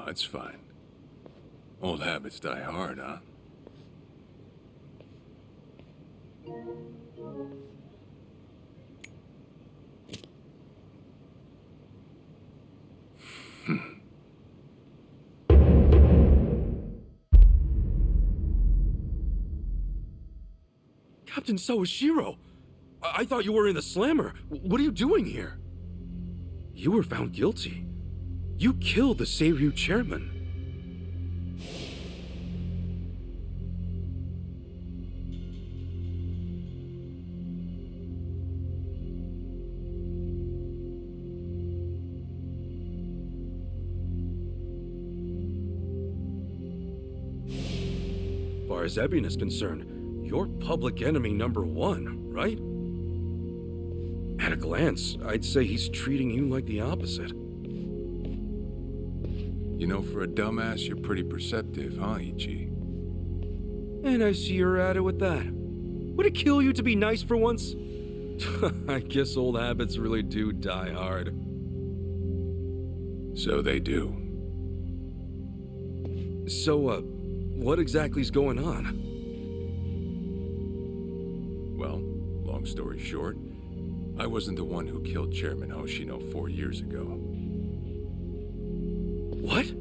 That's fine. Old habits die hard, huh? Captain Sawashiro! I thought you were in the slammer. What are you doing here? You were found guilty. You killed the Seiryu chairman. As far as Ebion is concerned, you're public enemy number one, right? At a glance, I'd say he's treating you like the opposite. You know, for a dumbass, you're pretty perceptive, huh, Ichi? And I see you're at it with that. Would it kill you to be nice for once? I guess old habits really do die hard. So they do. So, what exactly's going on? Well, long story short, I wasn't the one who killed Chairman Hoshino 4 years ago. What?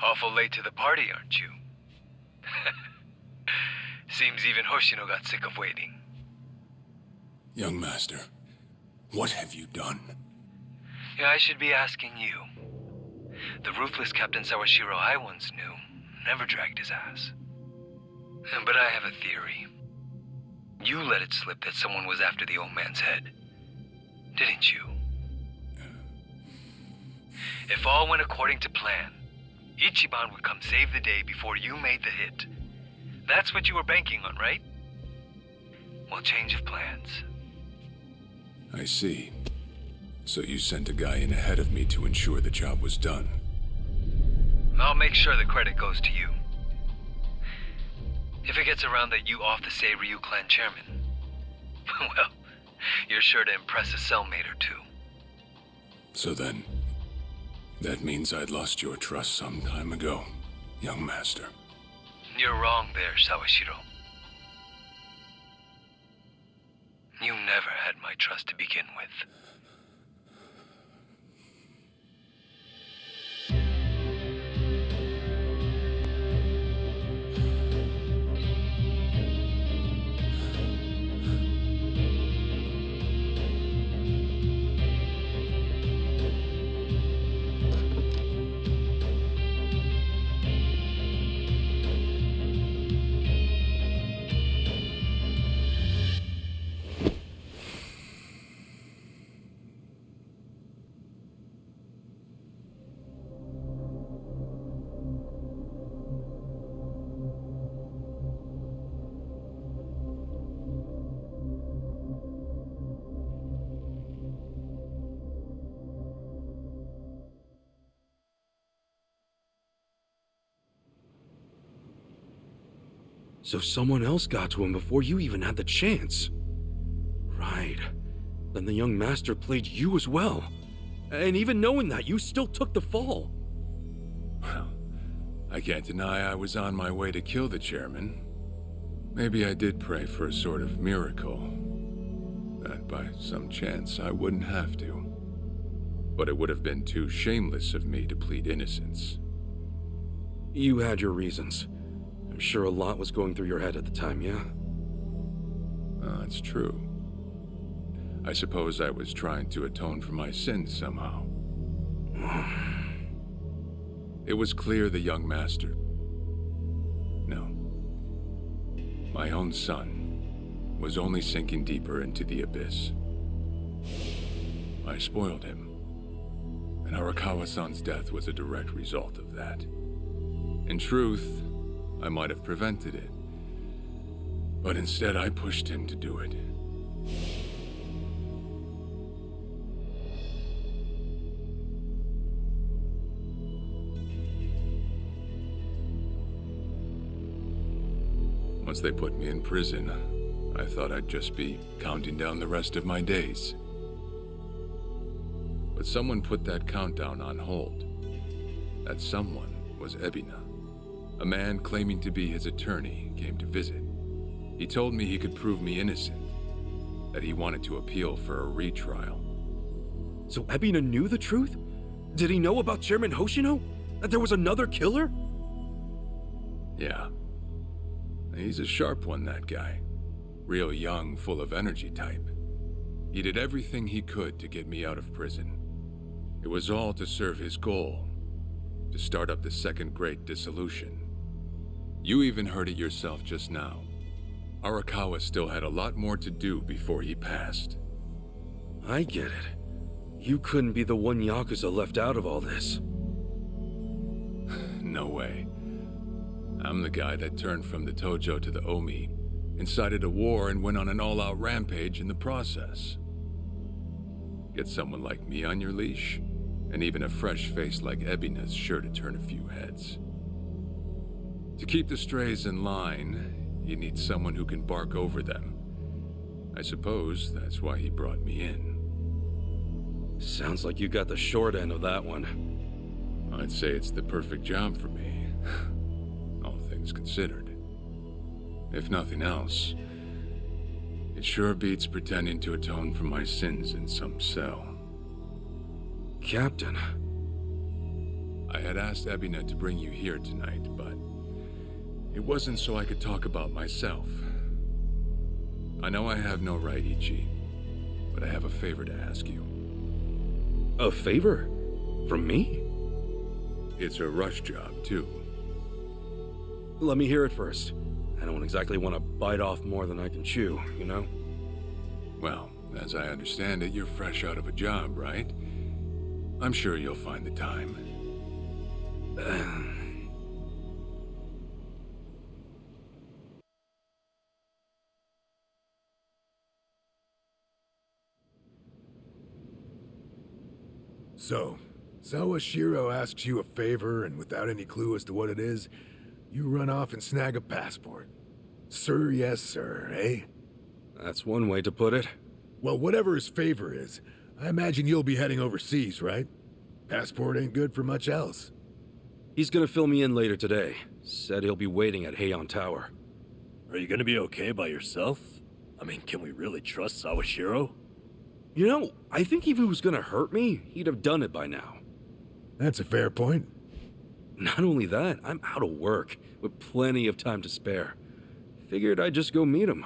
Awful late to the party, aren't you? Seems even Hoshino got sick of waiting. Young master, what have you done? Yeah, I should be asking you. The ruthless Captain Sawashiro I once knew never dragged his ass. But I have a theory. You let it slip that someone was after the old man's head, didn't you? If all went according to plan, Ichiban would come save the day before you made the hit. That's what you were banking on, right? Well, change of plans. I see. So you sent a guy in ahead of me to ensure the job was done. I'll make sure the credit goes to you. If it gets around that you off the Seiryu clan chairman, well, you're sure to impress a cellmate or two. So then, that means I'd lost your trust some time ago, young master. You're wrong there, Sawashiro. You never had my trust to begin with. So someone else got to him before you even had the chance. Right. Then the young master played you as well. And even knowing that, you still took the fall. Well, I can't deny I was on my way to kill the chairman. Maybe I did pray for a sort of miracle. That by some chance I wouldn't have to. But it would have been too shameless of me to plead innocence. You had your reasons. I'm sure a lot was going through your head at the time, yeah? That's true. I suppose I was trying to atone for my sins somehow. It was clear the young master... No. My own son was only sinking deeper into the abyss. I spoiled him, and Arakawa-san's death was a direct result of that. In truth, I might have prevented it, but instead I pushed him to do it. Once they put me in prison, I thought I'd just be counting down the rest of my days. But someone put that countdown on hold. That someone was Ebina. A man claiming to be his attorney came to visit. He told me he could prove me innocent, that he wanted to appeal for a retrial. So Ebina knew the truth? Did he know about Chairman Hoshino? That there was another killer? Yeah. He's a sharp one, that guy. Real young, full of energy type. He did everything he could to get me out of prison. It was all to serve his goal, to start up the Second Great Dissolution. You even heard it yourself just now. Arakawa still had a lot more to do before he passed. I get it. You couldn't be the one Yakuza left out of all this. No way. I'm the guy that turned from the Tojo to the Omi, incited a war and went on an all-out rampage in the process. Get someone like me on your leash, and even a fresh face like Ebina's sure to turn a few heads. To keep the strays in line, you need someone who can bark over them. I suppose that's why he brought me in. Sounds like you got the short end of that one. I'd say it's the perfect job for me. All things considered. If nothing else, it sure beats pretending to atone for my sins in some cell. Captain. I had asked Ebina to bring you here tonight, but it wasn't so I could talk about myself. I know I have no right, Ichi, but I have a favor to ask you. A favor? From me? It's a rush job, too. Let me hear it first. I don't exactly want to bite off more than I can chew, you know? Well, as I understand it, you're fresh out of a job, right? I'm sure you'll find the time. So, Sawashiro asks you a favor, and without any clue as to what it is, you run off and snag a passport. Sir, yes, sir, eh? That's one way to put it. Well, whatever his favor is, I imagine you'll be heading overseas, right? Passport ain't good for much else. He's gonna fill me in later today. Said he'll be waiting at Heian Tower. Are you gonna be okay by yourself? I mean, can we really trust Sawashiro? You know, I think if he was gonna hurt me, he'd have done it by now. That's a fair point. Not only that, I'm out of work, with plenty of time to spare. Figured I'd just go meet him.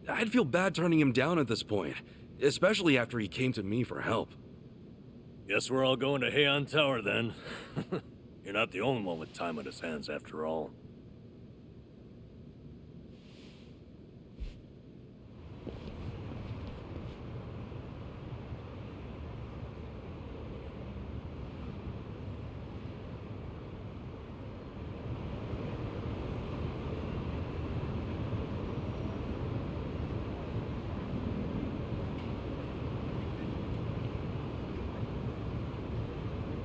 I'd feel bad turning him down at this point, especially after he came to me for help. Guess we're all going to Heian Tower then. You're not the only one with time on his hands after all.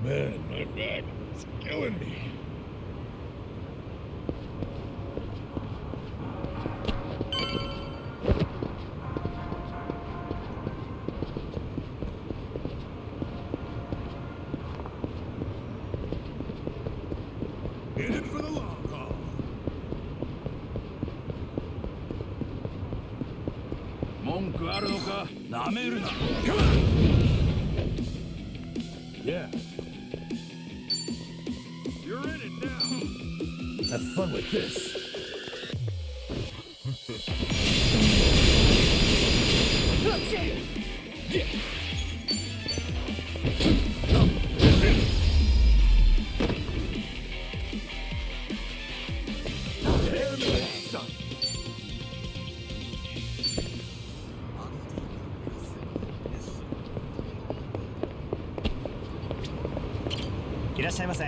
Man, my back is killing me. In it for the long haul. Come on! Yeah. You're in it now. Have fun with this. らっしゃいませ。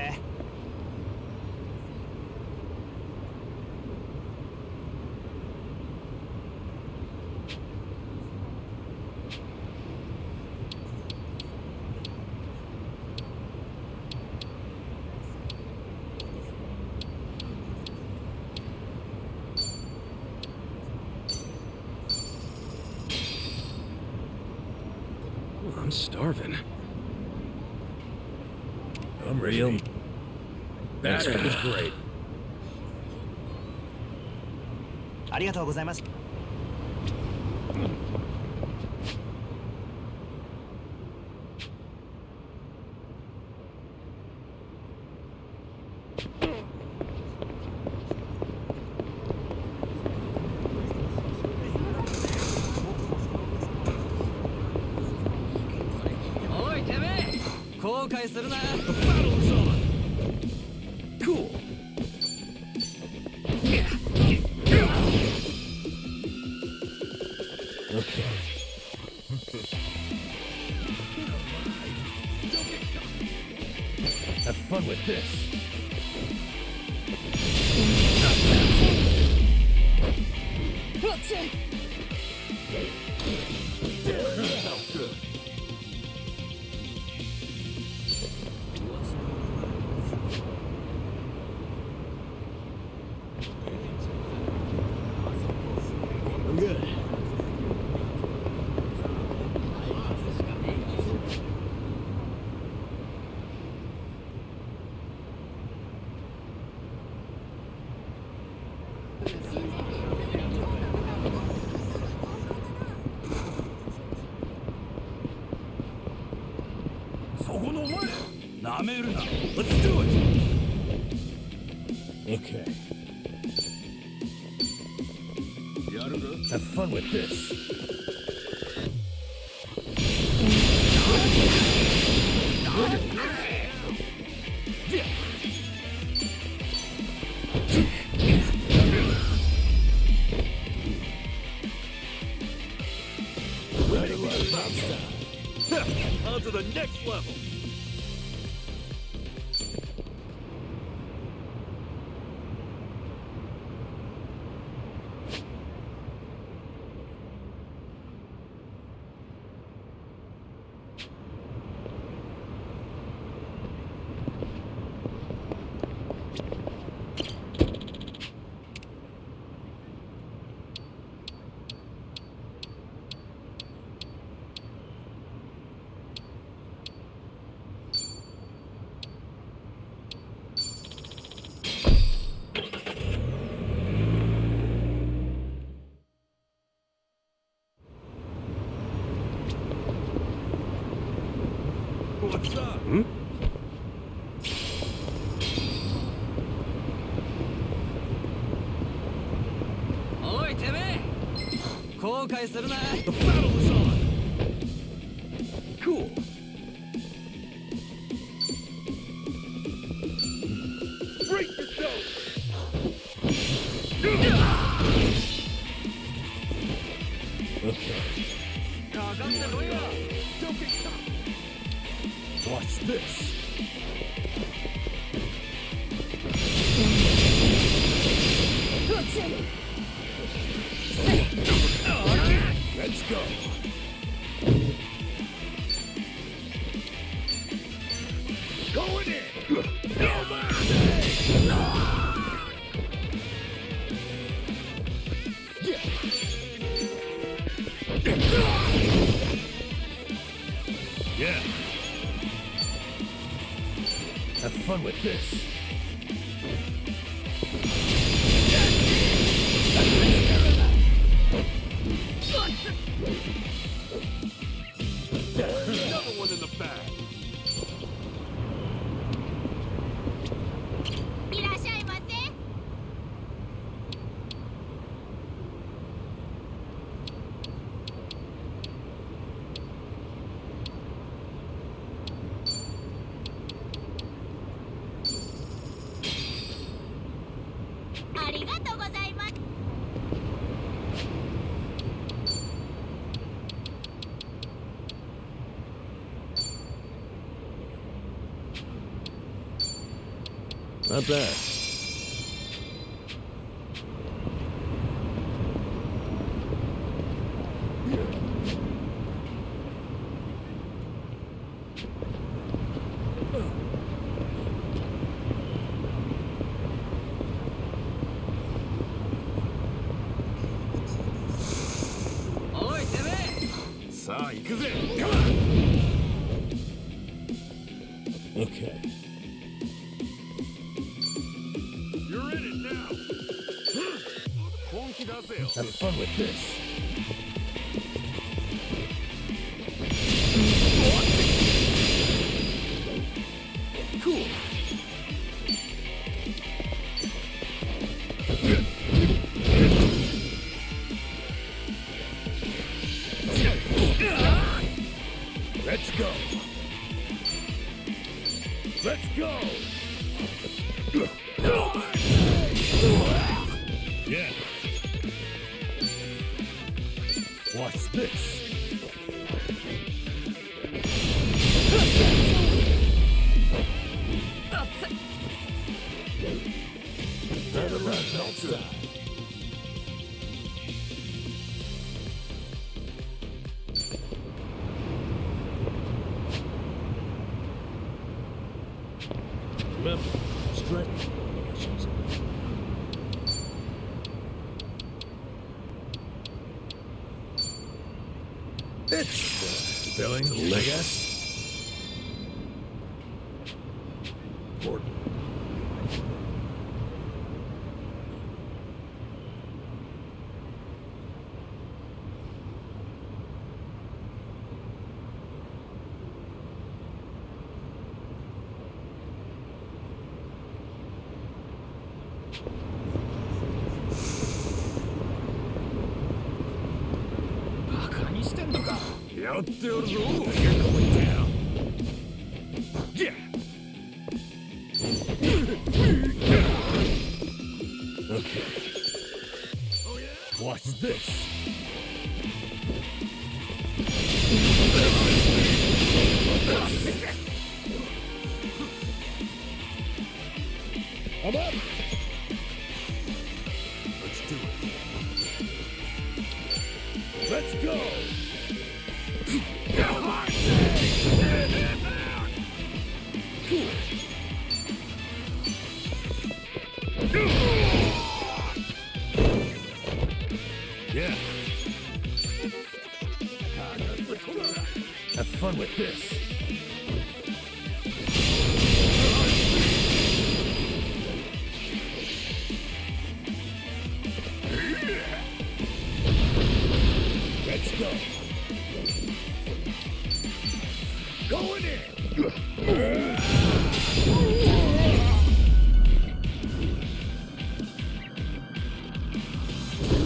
I'm starving. I'm real. That was great. ありがとうございます。おいてめえ、後悔するな。 Cool. Have fun with this. I'm good. Let's do it. Okay. Have fun with this. On to the next level. What's up? Hmm? おいてめえ、後悔するな。 The battle is on. Cool. Break the show. Okay. かかってこいよ。 Don't get caught. Watch this. Let's go. Going in. No mercy. Yeah. Have fun with this. Another one in the bag. いらっしゃいませ。Not bad. Oi, TV! さあ行くぜ Okay. You're in it now. 本気出せよ Have fun with this. Cool. Let's go. Let's go. Yeah. Watch this. Turn around, Delta. Remember, stretch. It's filling, I guess. Important. Out there, you're going down. Yeah. Okay. Oh yeah. Watch this. I'm up. Let's do it. Let's go. Yeah. Have fun with this. Let's go. Going in.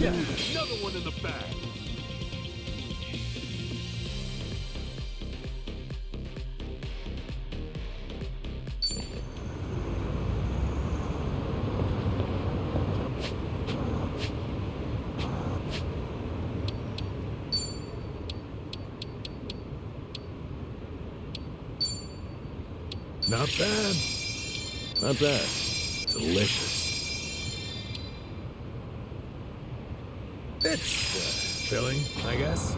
Yeah, another one in the bag. Not bad. Not bad. Delicious. It's filling, I guess.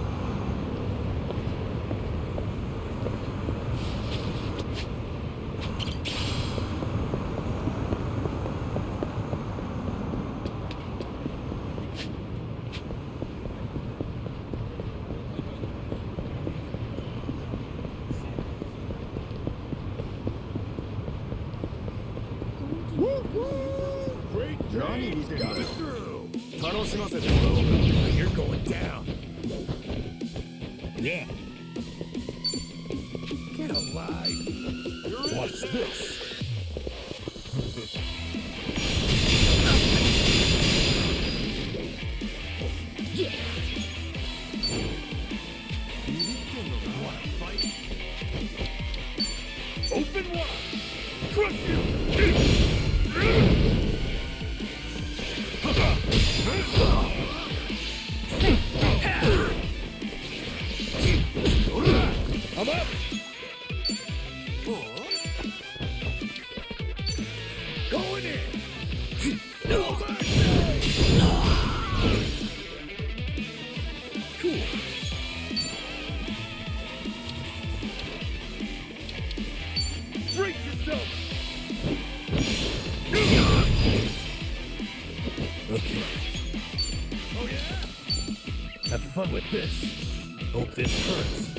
Great Johnny, got it through. You're going down. Yeah. Get alive. Watch this. Yeah. Wanna fight? Open wide. Crush you. I'm up. Going fun with this. Hope this hurts.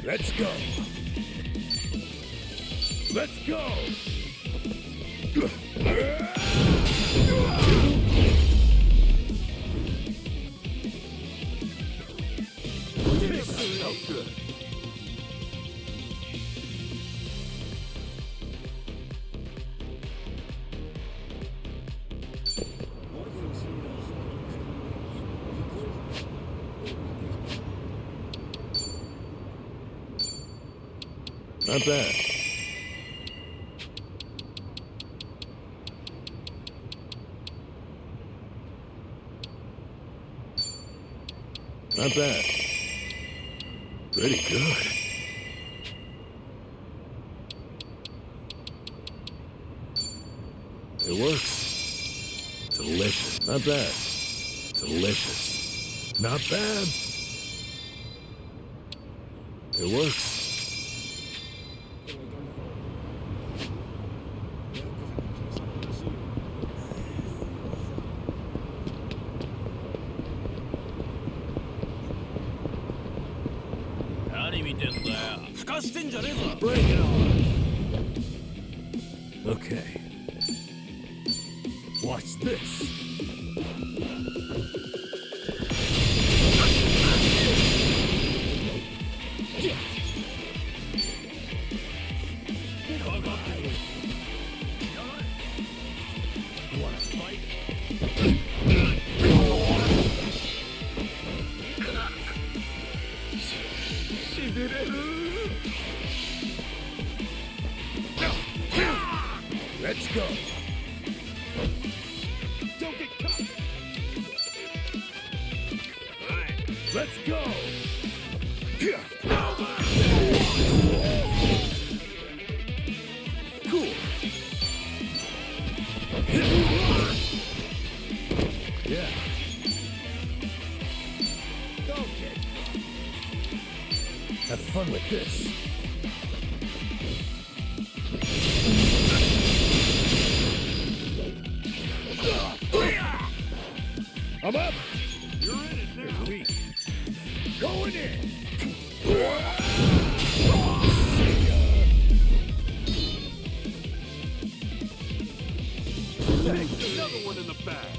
Let's go. Let's go. This felt good. Not bad. Not bad. Pretty good. It works. Delicious. Not bad. Delicious. Not bad. It works. Bring it on. Okay. Watch this. You wanna fight? She did it. Let's go. Don't get caught. All right. Let's go. Cool. Yeah. Okay. Have fun with this. I'm up. You're in it now. Weak. Going in. Thanks. Another one in the bag.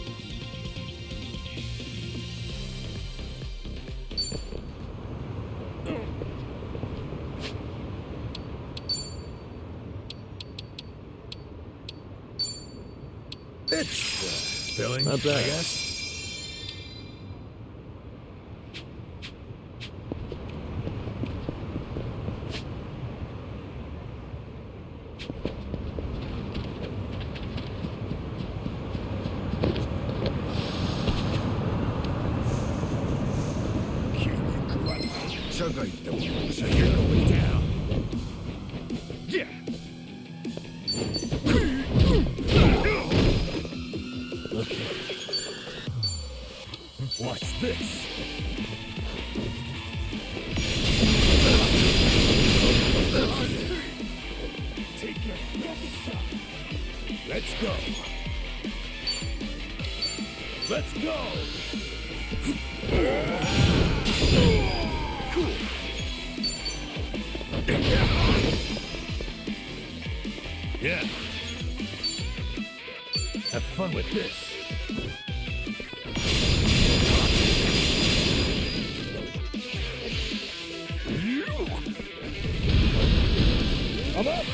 It's filling. Not bad, I guess. So you're going down. Yeah. Okay. Watch this. Take your best shot. Let's go. Let's go. Cool. Yeah. Have fun with this. I'm up.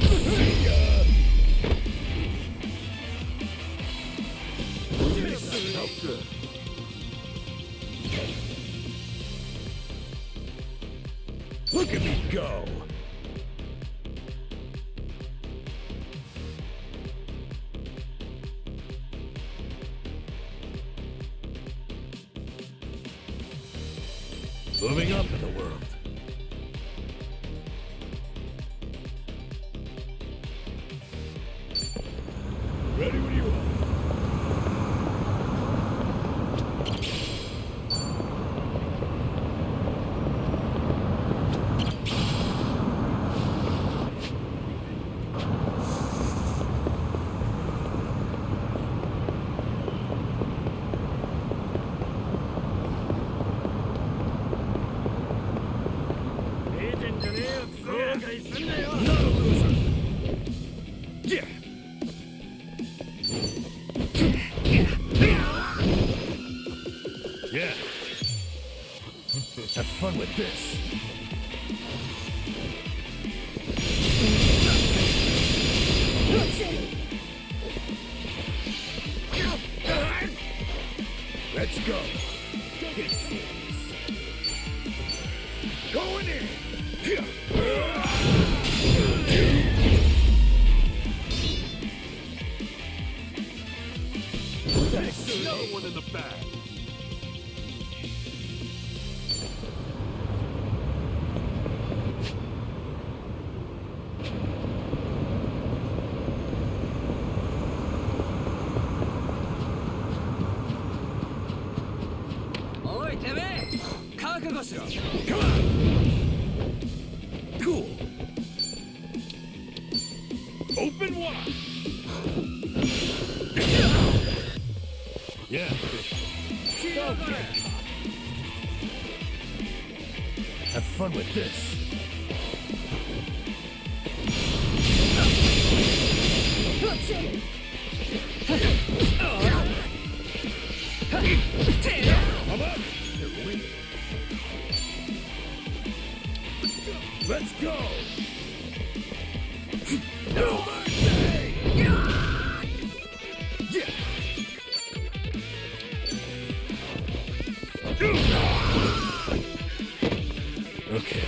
See ya. This felt good. Look at me go. Moving up in the world. Ready when you are. Yeah. Have fun with this. Let's go. Get serious. Going in. Another one in the bag.おいてめえ覚悟しろ Come on. Cool. Open wide. Yeah. Have fun with this. I'm up. They're winning. Let's go. No mercy. Yeah. Okay.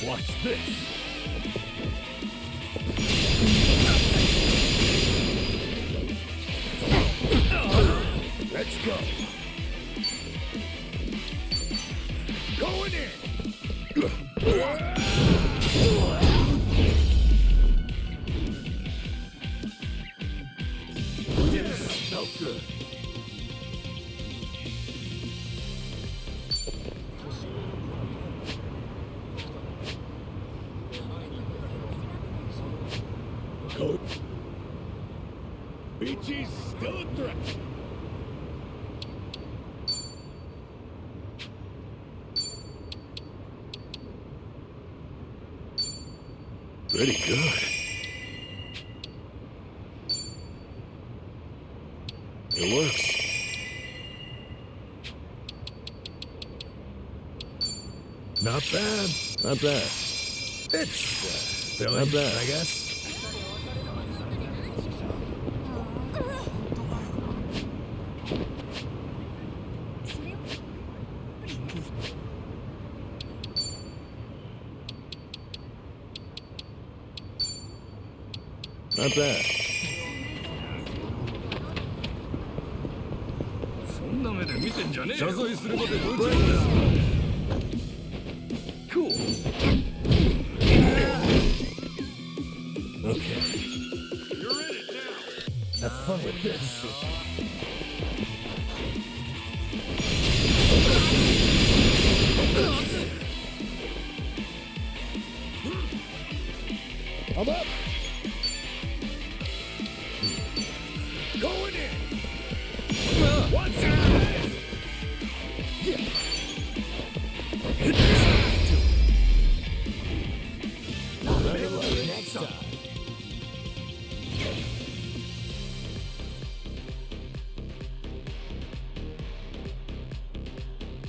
Watch this. Let's go. Going in. This felt good. Coach. BG's still a threat. Pretty good. It works. Not bad. Not bad. It's filling, not bad, I guess. Not bad. そんな目で見てんじゃねえよ。謝罪するまで夢中だ。Cool. Okay. You're in it now. Have fun with this. I'm up. Going in. What's out? Yeah. Better luck next time.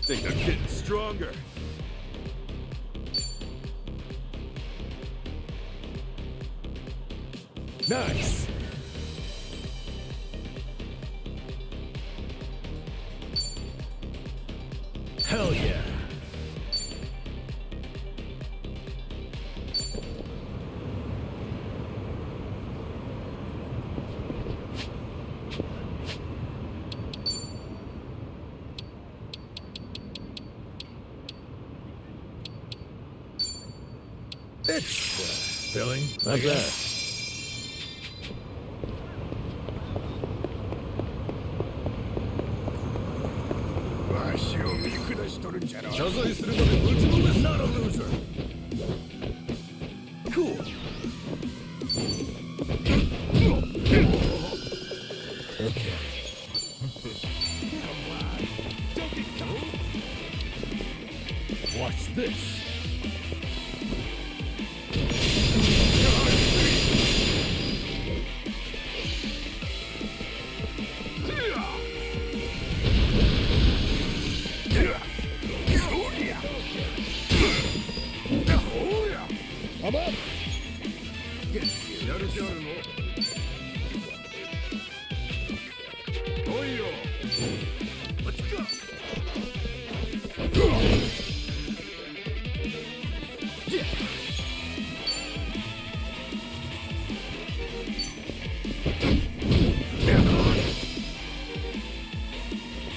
Think I'm getting stronger. Nice. Hell yeah. It's filling. Not bad. Not a loser. Cool. Okay. Watch this.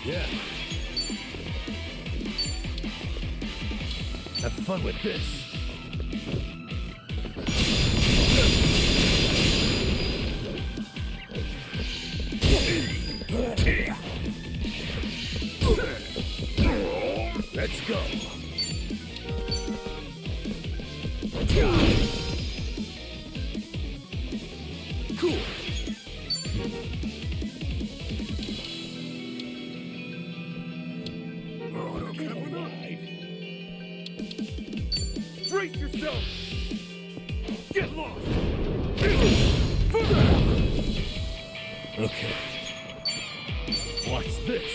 Yeah. Have fun with this. Let's go. Cool. Brace yourself. Get lost. Okay. Watch this.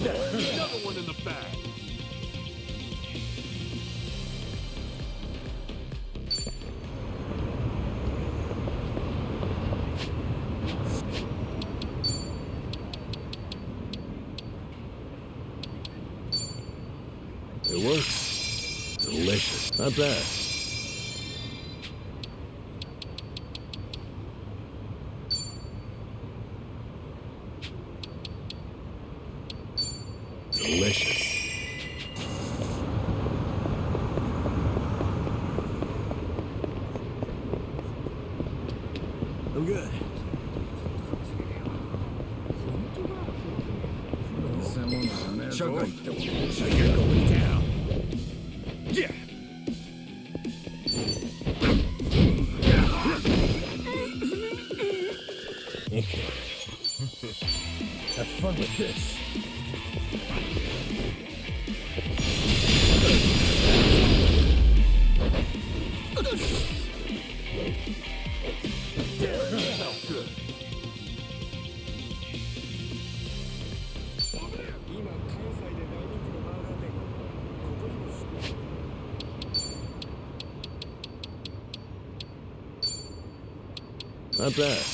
Another one in the bag. It works. Delicious. Not bad. Delicious. I'm good. You're going down. Yeah. Okay. Have fun with this. Not bad.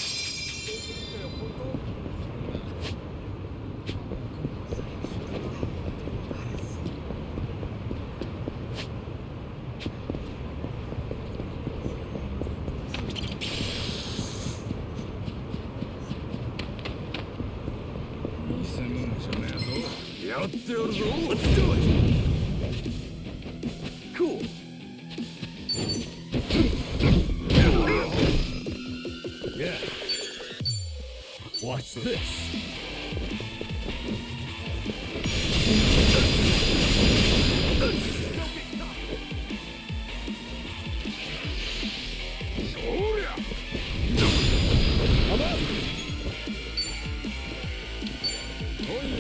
Let's do it! Cool. Yeah. Watch this. I'm up.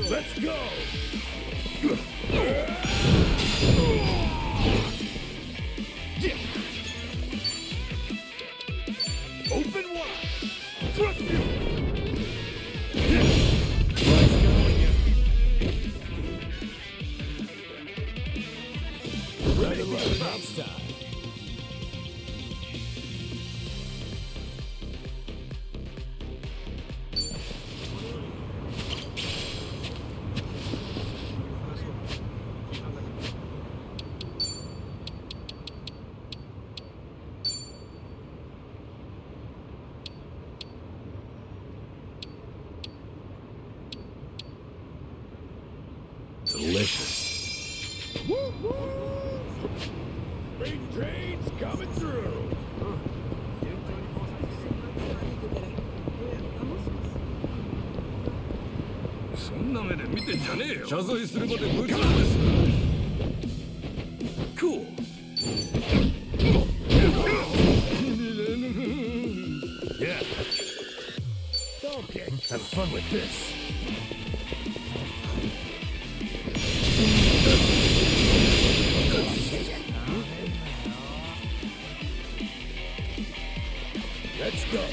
Let's go. Open wide. Trust you. Ready to love next time. Delicious. Woo-hoo! Freight train's coming through. そんな目で見てんじゃねえよ。謝罪するまで無理なんです。Cool. Yeah. Okay. Have fun with this. Let's go.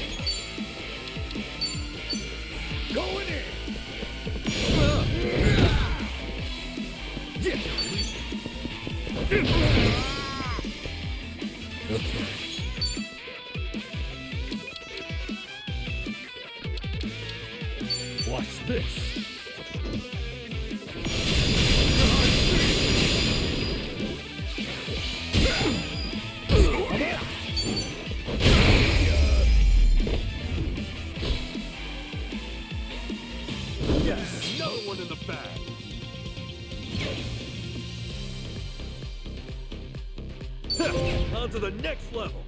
Going in. Yeah. Okay. Watch this. I'm out. the next level.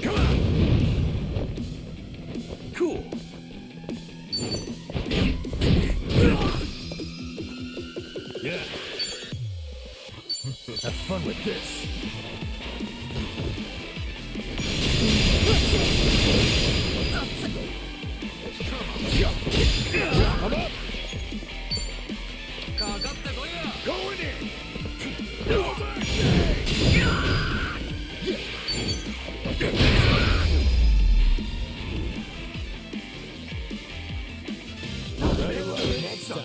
Come on! Cool. Yeah. Have fun with this. I'm up. Going in. No next time.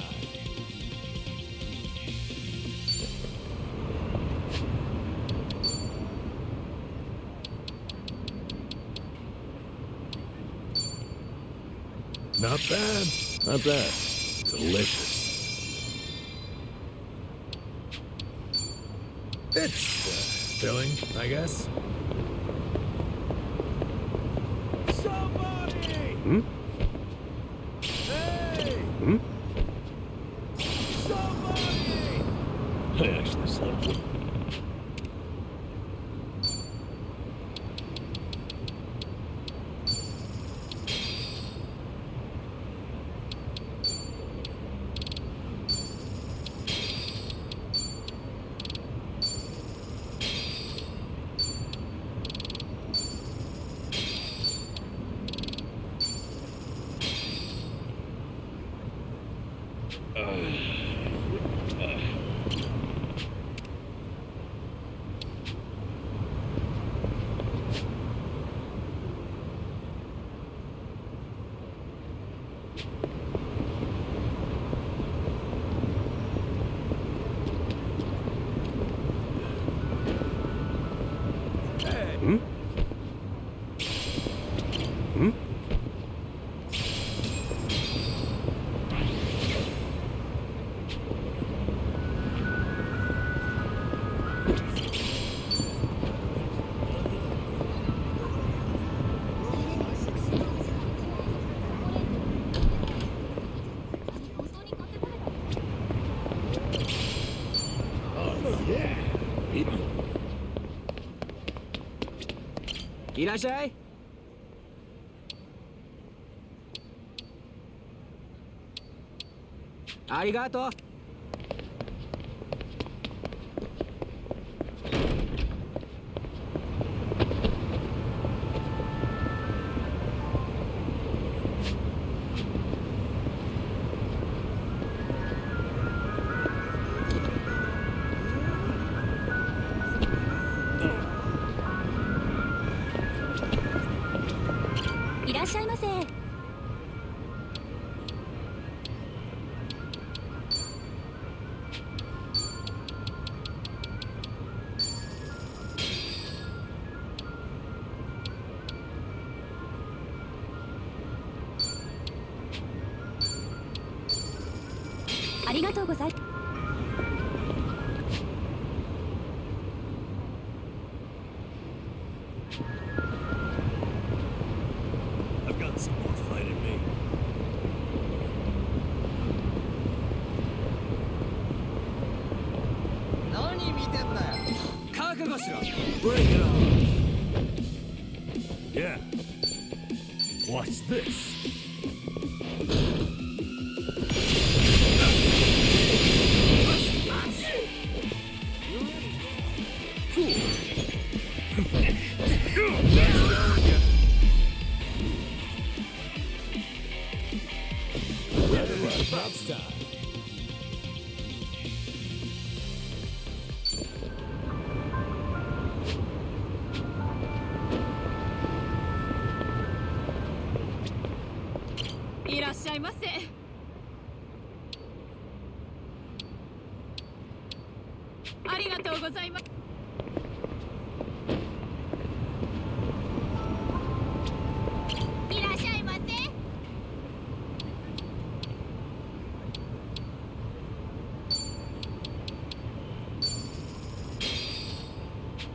Not bad. Not bad. Delicious. It's filling, I guess. Somebody! Hmm? Hey! Hmm? Somebody! I actually slept. Hmm? Hmm? Oh, yeah. いらっしゃい。ありがとう。いらっしゃいませ。ありがとうございます。I've got some more fight in me. 何見てんだよ。覚悟しろ。 Bring it on. Yeah. Watch this. Next time. 「ございます。いらっしゃいませ。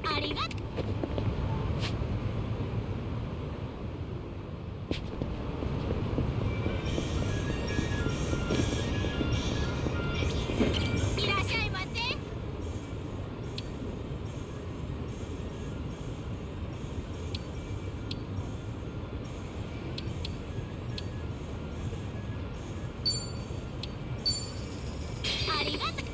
ありがとう。いらっしゃいませ。ありがとう。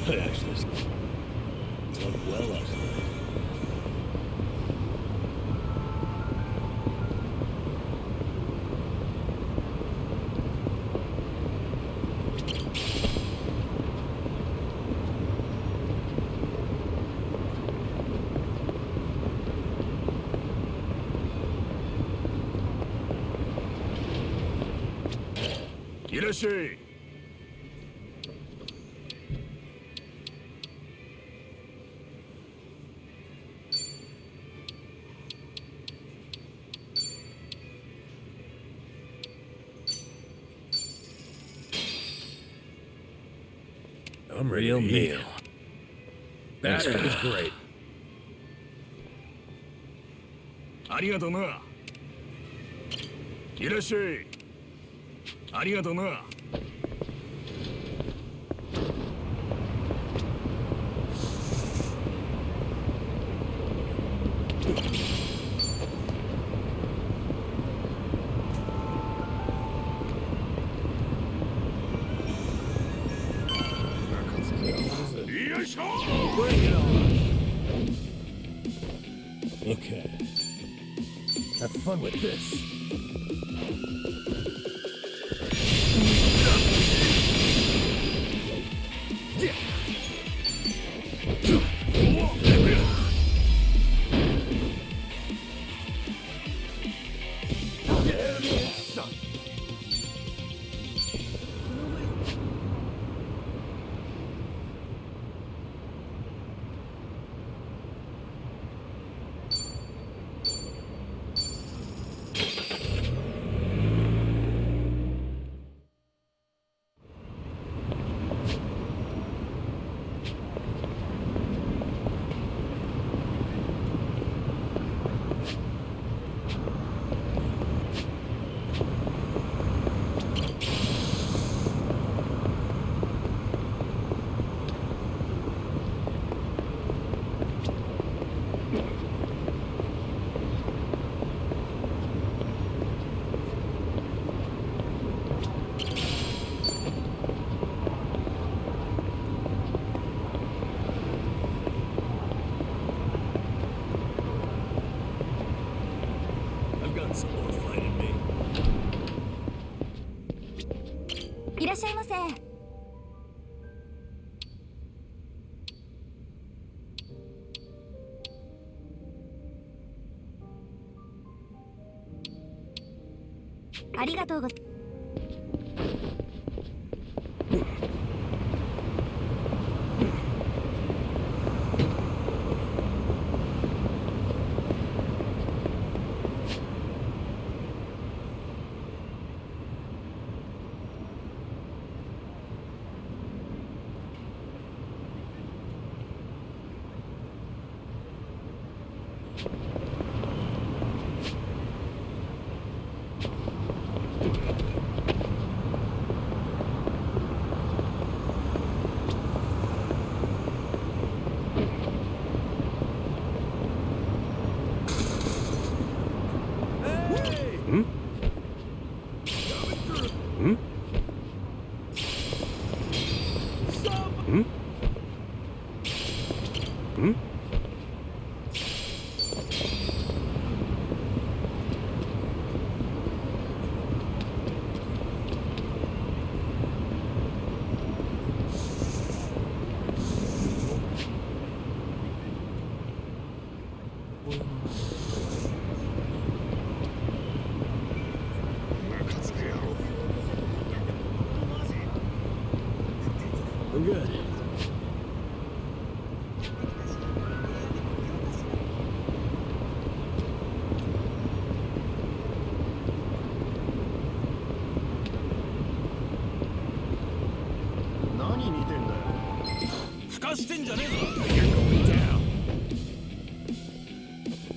Actually, slept well last night. Irashi! I'm ready Real to eat. meal. That was great. ありがとな。いらっしゃい。ありがとな。よいしょ。Okay. Have fun with this. I've got some more fight in me. いらっしゃいませ。ありがとうございます。good.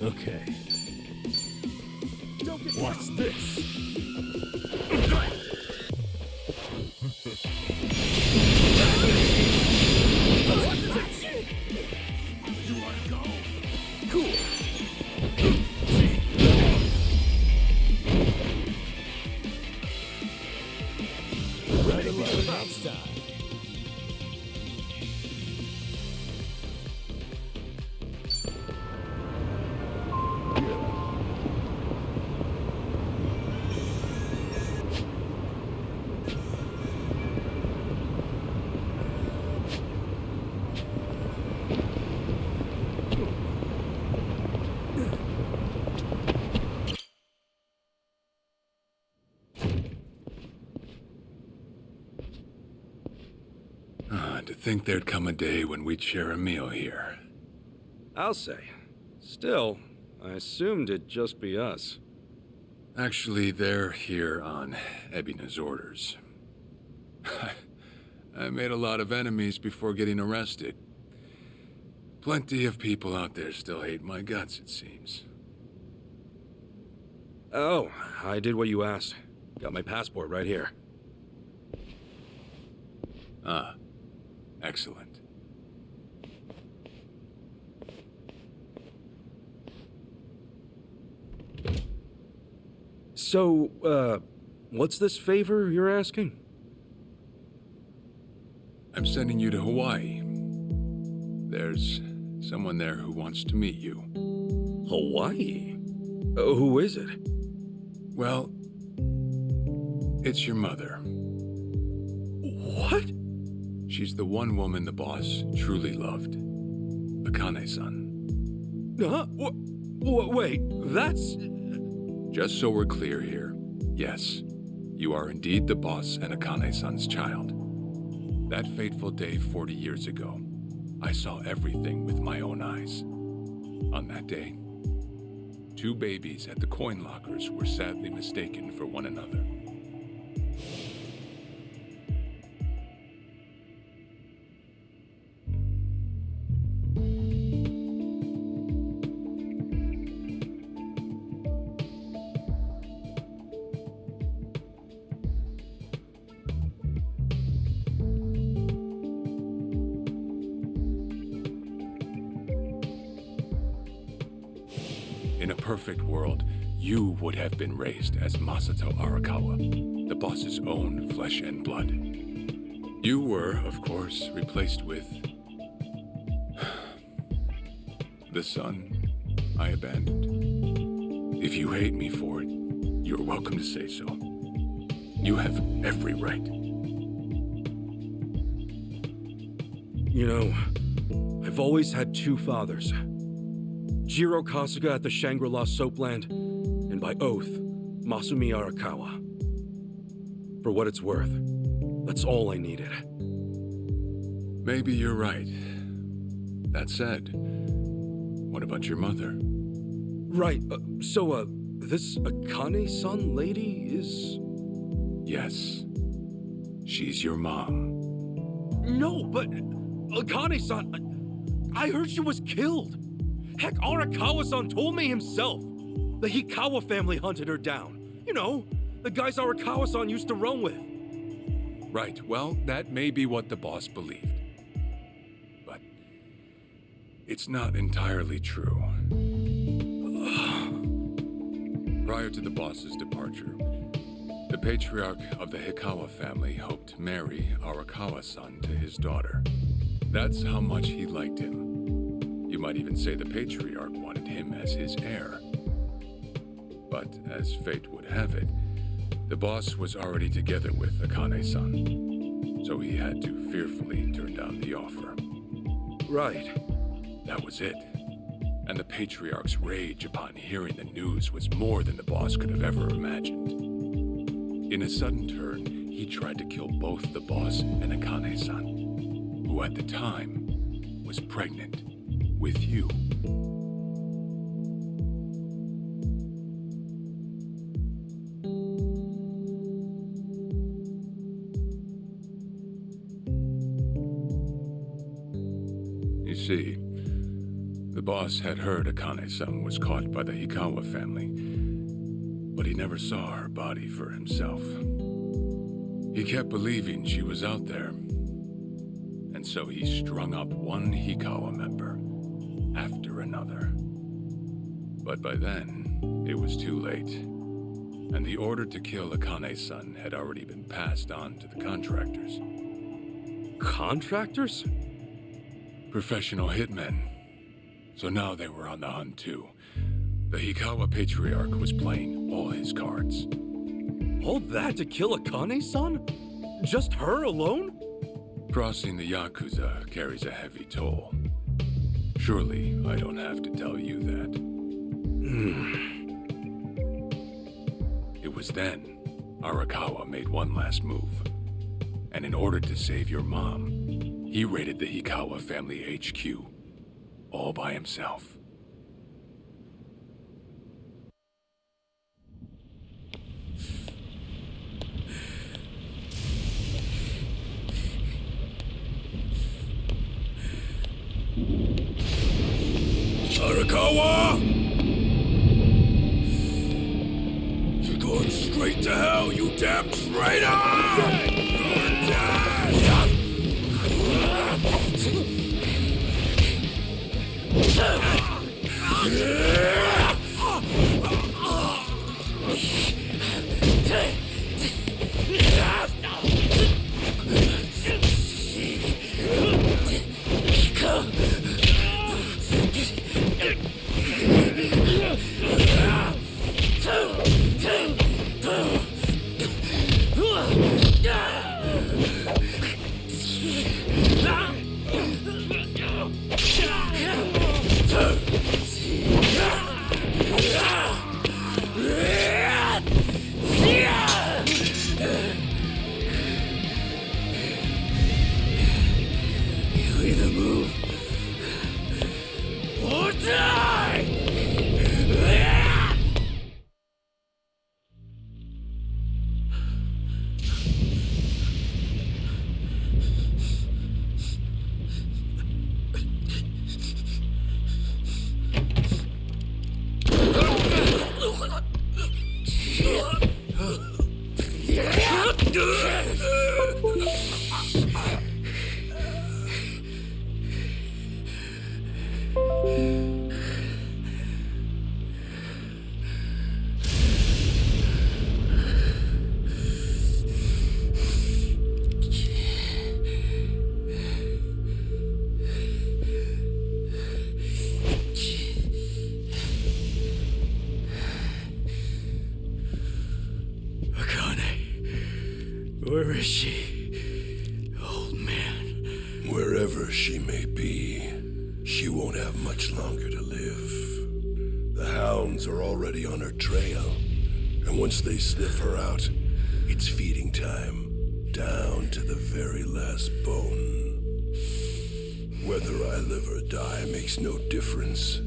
Okay. What's this? To think there'd come a day when we'd share a meal here. I'll say. Still, I assumed it'd just be us. Actually, they're here on Ebina's orders. I made a lot of enemies before getting arrested. Plenty of people out there still hate my guts, it seems. Oh, I did what you asked. Got my passport right here. Ah, excellent. So, what's this favor you're asking? I'm sending you to Hawaii. There's someone there who wants to meet you. Hawaii? Who is it? Well, it's your mother. What? She's the one woman the boss truly loved. Akane-san. Huh? Wait, that's... Just so we're clear here, yes, you are indeed the boss and Akane-san's child. That fateful day 40 years ago, I saw everything with my own eyes. On that day, 2 babies at the coin lockers were sadly mistaken for one another. In a perfect world, you would have been raised as Masato Arakawa, the boss's own flesh and blood. You were, of course, replaced with... the son I abandoned. If you hate me for it, you're welcome to say so. You have every right. You know, I've always had 2 fathers. Jiro Kasuga at the Shangri-La Soapland, and by oath, Masumi Arakawa. For what it's worth, that's all I needed. Maybe you're right. That said, what about your mother? Right, so, this Akane-san lady is... Yes. She's your mom. No, but Akane-san, I heard she was killed. Heck, Arakawa-san told me himself. The Hikawa family hunted her down. You know, the guys Arakawa-san used to run with. Right, well, that may be what the boss believed. But it's not entirely true. Prior to the boss's departure, the patriarch of the Hikawa family hoped to marry Arakawa-san to his daughter. That's how much he liked him. You might even say the patriarch wanted him as his heir. But as fate would have it, the boss was already together with Akane-san, so he had to fearfully turn down the offer. Right. That was it. And the patriarch's rage upon hearing the news was more than the boss could have ever imagined. In a sudden turn, he tried to kill both the boss and Akane-san. who at the time was pregnant with you. You see, the boss had heard Akane-san was caught by the Hikawa family, but he never saw her body for himself. He kept believing she was out there, and so he strung up one Hikawa member after another. But by then, it was too late, and the order to kill Akane-san had already been passed on to the contractors. Contractors? Professional hitmen. So now they were on the hunt too. The Hikawa Patriarch was playing all his cards. All that to kill Akane-san? Just her alone? Crossing the Yakuza carries a heavy toll. Surely I don't have to tell you that. It was then Arakawa made one last move. And in order to save your mom, he raided the Hikawa family HQ, all by himself. Arakawa! You're going straight to hell, you damn traitor! You're dead! Where is she? Old man. Wherever she may be, she won't have much longer to live. The hounds are already on her trail, and once they sniff her out, it's feeding time, down to the very last bone. Whether I live or die makes no difference.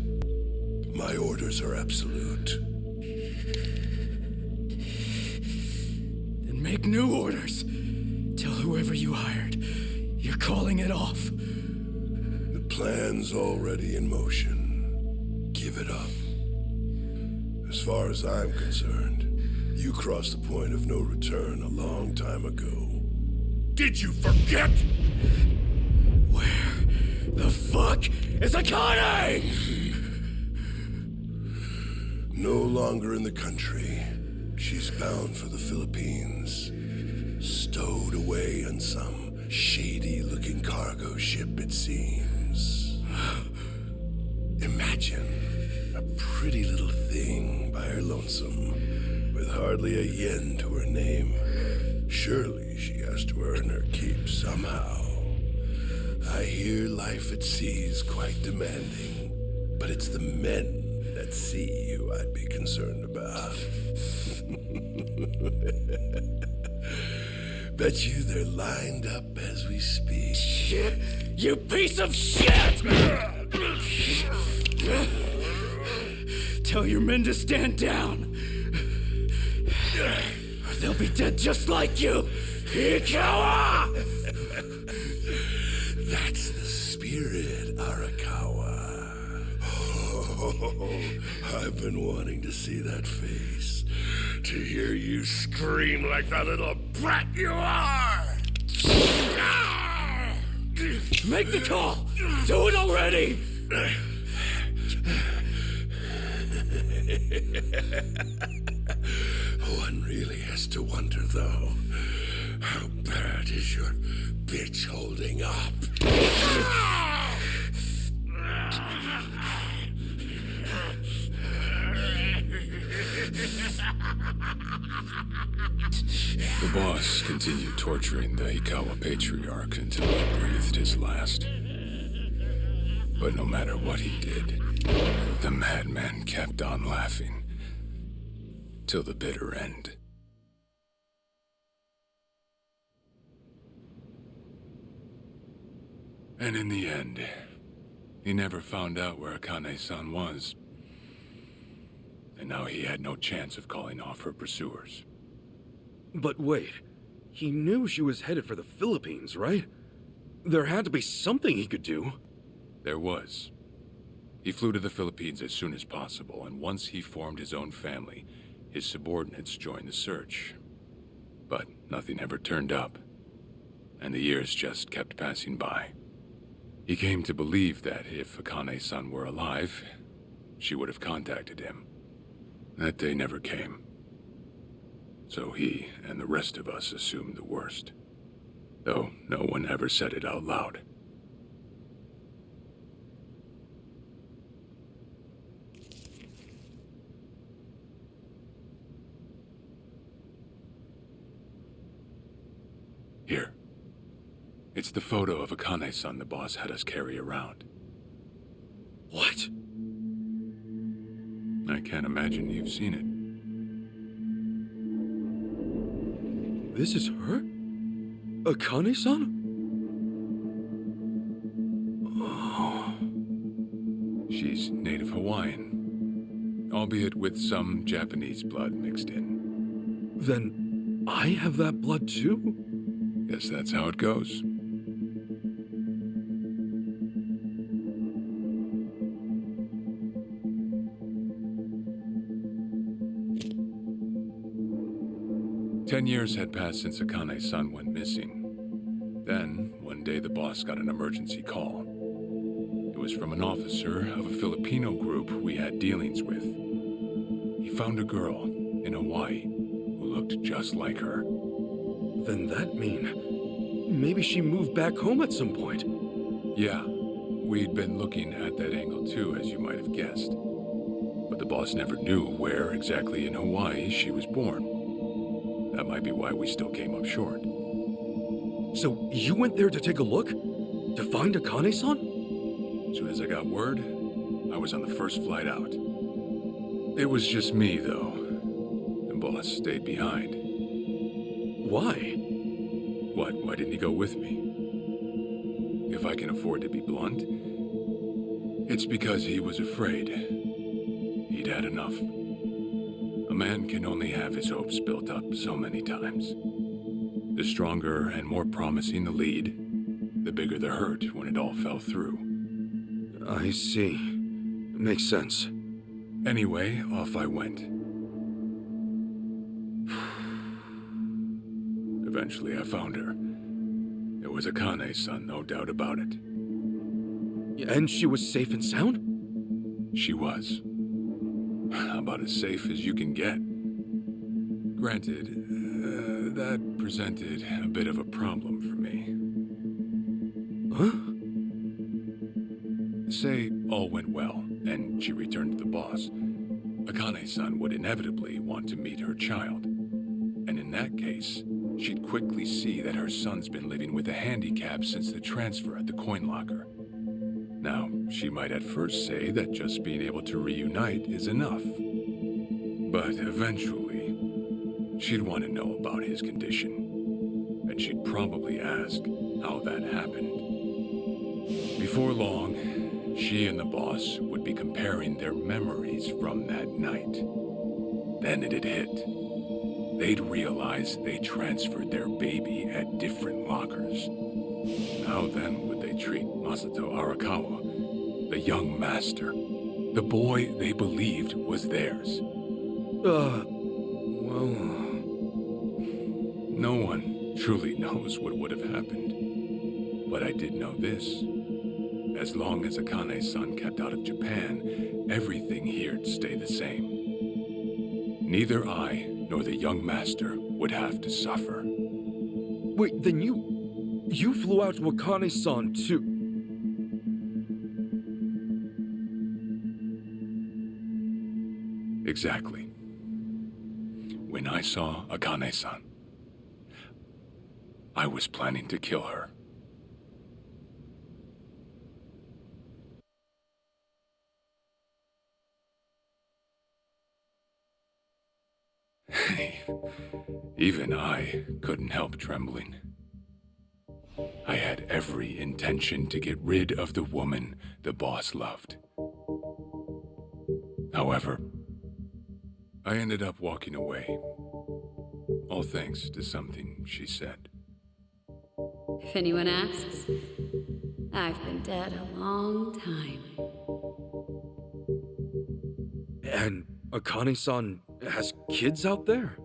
My orders are absolute. Make new orders. Tell whoever you hired, you're calling it off. The plan's already in motion. Give it up. As far as I'm concerned, you crossed the point of no return a long time ago. Did you forget? Where the fuck is Akane? No longer in the country. She's bound for the Philippines, stowed away on some shady-looking cargo ship, it seems. Imagine a pretty little thing by her lonesome, with hardly a yen to her name. Surely she has to earn her keep somehow. I hear life at sea is quite demanding, but it's the men at sea who I'd be concerned about. Bet you they're lined up as we speak. Shit! You piece of shit! Tell your men to stand down. Or they'll be dead just like you. Ikawa! That's the spirit, Arakawa. Oh, I've been wanting to see that face. To hear you scream like the little brat you are! Make the call! Do it already! One really has to wonder, though, how bad is your bitch holding up? The boss continued torturing the Ikawa patriarch until he breathed his last. But no matter what he did, the madman kept on laughing till the bitter end. And in the end, he never found out where Akane-san was. And now he had no chance of calling off her pursuers. But wait, he knew she was headed for the Philippines, right? There had to be something he could do. There was. He flew to the Philippines as soon as possible, and once he formed his own family, his subordinates joined the search. But nothing ever turned up, and the years just kept passing by. He came to believe that if Akane-san were alive, she would have contacted him. That day never came. So he and the rest of us assumed the worst, though no one ever said it out loud. Here. It's the photo of Akane-san the boss had us carry around. What? I can't imagine you've seen it. This is her? Akane-san? Oh. She's native Hawaiian, albeit with some Japanese blood mixed in. Then I have that blood too? Guess that's how it goes. Ten years had passed since Akane-san went missing. Then, one day the boss got an emergency call. It was from an officer of a Filipino group we had dealings with. He found a girl in Hawaii who looked just like her. Then that mean maybe she moved back home at some point. Yeah, we'd been looking at that angle too, as you might have guessed. But the boss never knew where exactly in Hawaii she was born. That might be why we still came up short. So you went there to take a look? To find Akane-san? As soon as I got word, I was on the first flight out. It was just me, though. The boss stayed behind. Why? What? Why didn't he go with me? If I can afford to be blunt, it's because he was afraid. He'd had enough. A man can only have his hopes built up so many times. The stronger and more promising the lead, the bigger the hurt when it all fell through. I see. Makes sense. Anyway, off I went. Eventually I found her. It was Akane-san, no doubt about it. And she was safe and sound? She was. About as safe as you can get. Granted, that presented a bit of a problem for me. Huh? Say all went well, and she returned to the boss. Akane-san would inevitably want to meet her child. And in that case, she'd quickly see that her son's been living with a handicap since the transfer at the coin locker. Now, she might at first say that just being able to reunite is enough. But eventually, she'd want to know about his condition. and she'd probably ask how that happened. Before long, she and the boss would be comparing their memories from that night. Then it'd hit. They'd realize they transferred their baby at different lockers. How then would they treat Masato Arakawa, the young master, the boy they believed was theirs? Well... No one truly knows what would have happened. But I did know this. As long as Akane-san kept out of Japan, everything here'd stay the same. Neither I nor the young master would have to suffer. Wait, then you flew out to Akane-san too? Exactly. When I saw Akane-san, I was planning to kill her. Even I couldn't help trembling. I had every intention to get rid of the woman the boss loved. However, I ended up walking away, all thanks to something she said. If anyone asks, I've been dead a long time. And Akane-san has kids out there?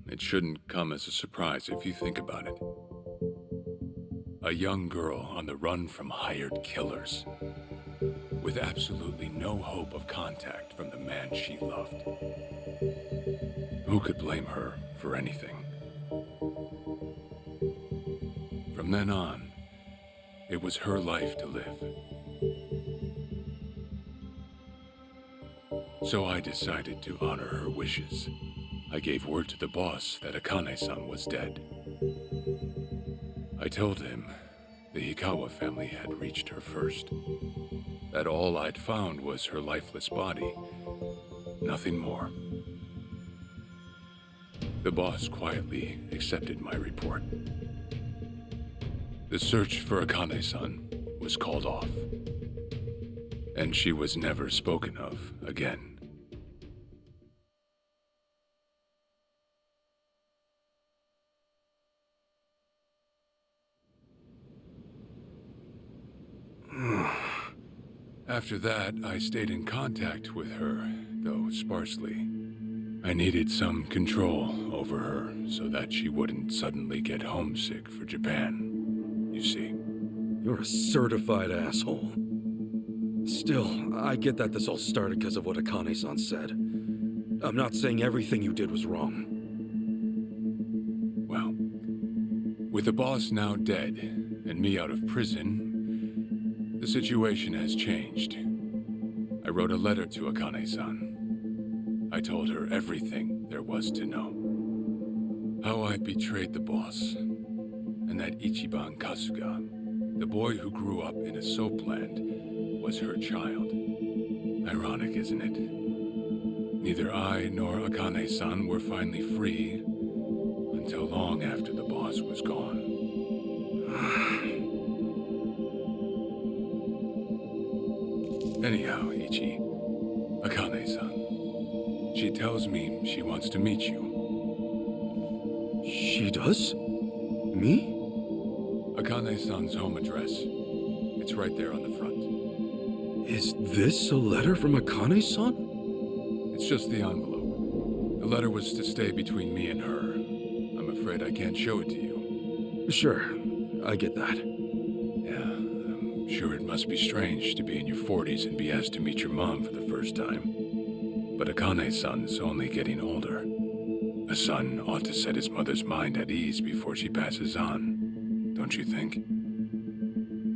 It shouldn't come as a surprise if you think about it. A young girl on the run from hired killers, with absolutely no hope of contact from the man she loved. Who could blame her for anything? From then on, it was her life to live. So I decided to honor her wishes. I gave word to the boss that Akane-san was dead. I told him the Hikawa family had reached her first. That all I'd found was her lifeless body. Nothing more. The boss quietly accepted my report. The search for Akane-san was called off, and she was never spoken of again. After that, I stayed in contact with her, though sparsely. I needed some control over her so that she wouldn't suddenly get homesick for Japan, you see. You're a certified asshole. Still, I get that this all started because of what Akane-san said. I'm not saying everything you did was wrong. Well, with the boss now dead and me out of prison, the situation has changed. I wrote a letter to Akane-san. I told her everything there was to know. How I betrayed the boss, and that Ichiban Kasuga, the boy who grew up in a soapland, was her child. Ironic, isn't it? Neither I nor Akane-san were finally free until long after the boss was gone. Anyhow, Ichi, Akane-san, she tells me she wants to meet you. She does? Me? Akane-san's home address. It's right there on the front. Is this a letter from Akane-san? It's just the envelope. The letter was to stay between me and her. I'm afraid I can't show it to you. Sure, I get that. Sure, it must be strange to be in your 40s and be asked to meet your mom for the first time. But Akane-san's only getting older. A son ought to set his mother's mind at ease before she passes on, don't you think?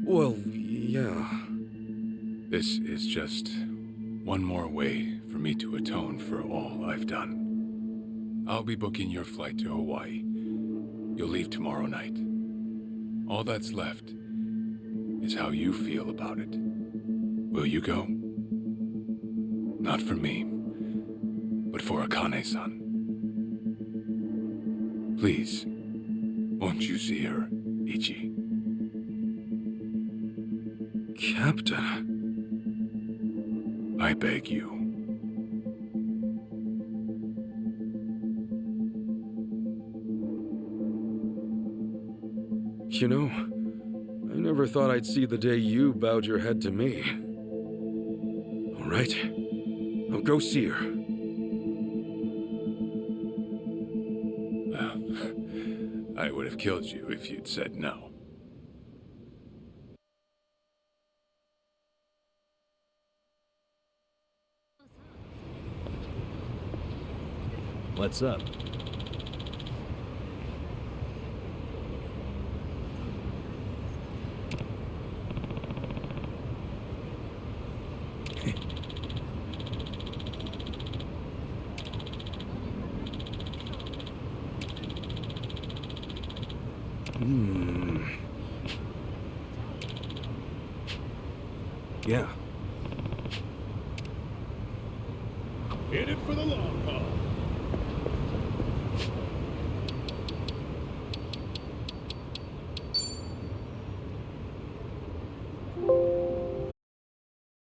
Well, yeah. This is just one more way for me to atone for all I've done. I'll be booking your flight to Hawaii. You'll leave tomorrow night. All that's left is how you feel about it. Will you go? Not for me, but for Akane-san. Please. Won't you see her, Ichi? Captain. I beg you. You know, I never thought I'd see the day you bowed your head to me. All right, I'll go see her. Well, I would have killed you if you'd said no. What's up? Yeah. In it for the long haul.